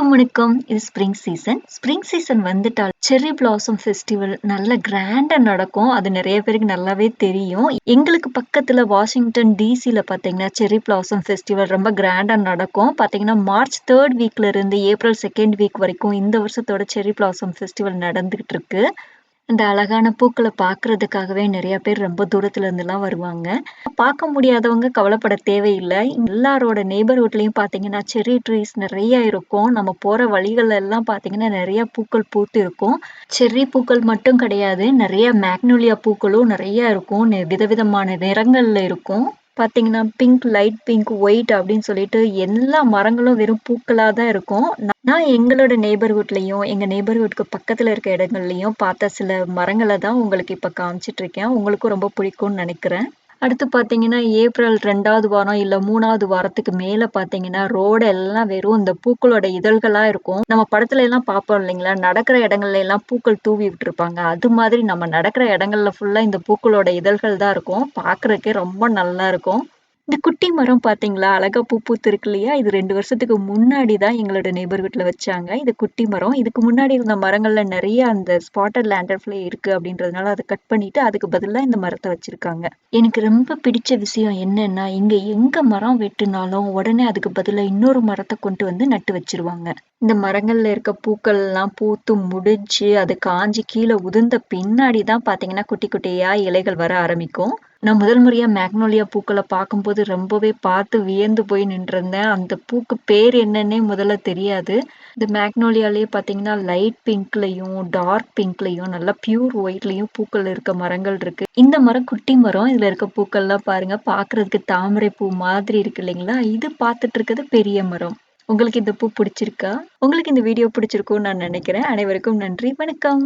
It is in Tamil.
எல்லாருக்கும் வணக்கம். இது ஸ்ப்ரிங் சீசன். ஸ்ப்ரிங் சீசன் வந்துட்டால் செர்ரி பிளாசம் ஃபெஸ்டிவல் நல்ல கிராண்டா நடக்கும். அது நெறைய பேருக்கு நல்லாவே தெரியும். எங்களுக்கு பக்கத்துல வாஷிங்டன் டிசில பார்த்தீங்கன்னா, செர்ரி பிளாசம் ஃபெஸ்டிவல் ரொம்ப கிராண்டா நடக்கும். பார்த்தீங்கன்னா, மார்ச் 3 வீக்ல இருந்து ஏப்ரல் 2 வீக் வரைக்கும் இந்த வருஷத்தோட செர்ரி பிளாசம் ஃபெஸ்டிவல் நடந்துகிட்டு இருக்கு. இந்த அழகான பூக்கள பார்க்கறதுக்காகவே நெறைய பேர் ரொம்ப தூரத்துல இருந்துலாம் வருவாங்க. பார்க்க முடியாதவங்க கவலைப்பட தேவையில்ல. எல்லாரோட நெய்பர்ஹுட்லயும் பார்த்தீங்கன்னா, செர்ரி ட்ரீஸ் நெறைய இருக்கும். நம்ம போற வழிகள்ல எல்லாம் பார்த்தீங்கன்னா, நெறைய பூக்கள் பூத்து இருக்கும். செர்ரி பூக்கள் மட்டும் கிடையாது. நெறைய மேக்னோலியா பூக்களும் நெறைய இருக்கும். விதவிதமான நிறங்கள்ல இருக்கும். பார்த்தீங்கன்னா, பிங்க், லைட் பிங்க், ஒயிட் அப்படின்னு சொல்லிட்டு எல்லா மரங்களும் வெறும் பூக்களா தான் இருக்கும். நான் எங்களோட நெய்பர்ஹுட்லயும், எங்க நெய்பர்ஹுட்க்கு பக்கத்துல இருக்க இடங்கள்லயும் பார்த்த சில மரங்கள தான் உங்களுக்கு இப்ப காமிச்சிட்டு இருக்கேன். உங்களுக்கும் ரொம்ப பிடிக்கும்னு நெனைக்கிறேன். அடுத்து பார்த்தீங்கன்னா, ஏப்ரல் 2வது வாரம் இல்ல 3வது வாரத்துக்கு மேல பார்த்தீங்கன்னா, ரோடு எல்லாம் வெறும் இந்த பூக்களோட இதழ்களா இருக்கும். நம்ம படத்துல எல்லாம் பார்ப்போம் இல்லைங்களா? நடக்கிற இடங்கள்ல எல்லாம் பூக்கள் தூவி விட்டுருப்பாங்க. அது மாதிரி நம்ம நடக்கிற இடங்கள்ல ஃபுல்லா இந்த பூக்களோட இதழ்கள் தான் இருக்கும். பார்க்கறதுக்கே ரொம்ப நல்லா இருக்கும். இந்த குட்டி மரம் பார்த்தீங்களா? அழகா பூ பூத்திருக்கு இல்லையா? இது 2 வருஷத்துக்கு முன்னாடி தான் எங்களோட நெய்பர்ஹுட்ல வச்சாங்க. இது குட்டி மரம். இதுக்கு முன்னாடி இருந்த மரங்கள்ல நெறைய அந்த ஸ்பாட்டட் லேண்டர் ஃப்ளை இருக்கு அப்படின்றதுனால அத கட் பண்ணிட்டு, அதுக்கு பதிலா இந்த மரத்த வச்சிருக்காங்க. எனக்கு ரொம்ப பிடிச்ச விஷயம் என்னன்னா, இங்க எங்க மரம் வெட்டுனாலும் உடனே அதுக்கு பதிலா இன்னொரு மரத்த கொண்டு வந்து நட்டு வச்சுருவாங்க. இந்த மரங்கள்ல இருக்க பூக்கள்லாம் பூத்து முடிஞ்சு, அது காஞ்சு கீழ உதிர்ந்த பின்னாடி தான் பார்த்தீங்கன்னா, குட்டி குட்டியா இலைகள் வர ஆரம்பிக்கும். நான் முதல் முறையா மேக்னோலியா பூக்கள பார்க்கும்போது ரொம்பவே பார்த்து வியந்து போய் நின்றிருந்தேன். அந்த பூக்கு பேர் என்னன்னே முதல்ல தெரியாது. இந்த மேக்னோலியாலயே பார்த்தீங்கன்னா, லைட் பிங்க்லயும், டார்க் பிங்க்லயும், நல்லா பியூர் ஒயிட்லயும் பூக்கள் இருக்க மரங்கள் இருக்கு. இந்த மரம் குட்டி மரம். இதுல இருக்க பூக்கள்லாம் பாருங்க, பார்க்கறதுக்கு தாமரை பூ மாதிரி இருக்கு இல்லைங்களா? இது பார்த்துட்டு இருக்கிறது பெரிய மரம். உங்களுக்கு இந்த பூ பிடிச்சிருக்கா? உங்களுக்கு இந்த வீடியோ பிடிச்சிருக்கும்னு நான் நினைக்கிறேன். அனைவருக்கும் நன்றி. வணக்கம்.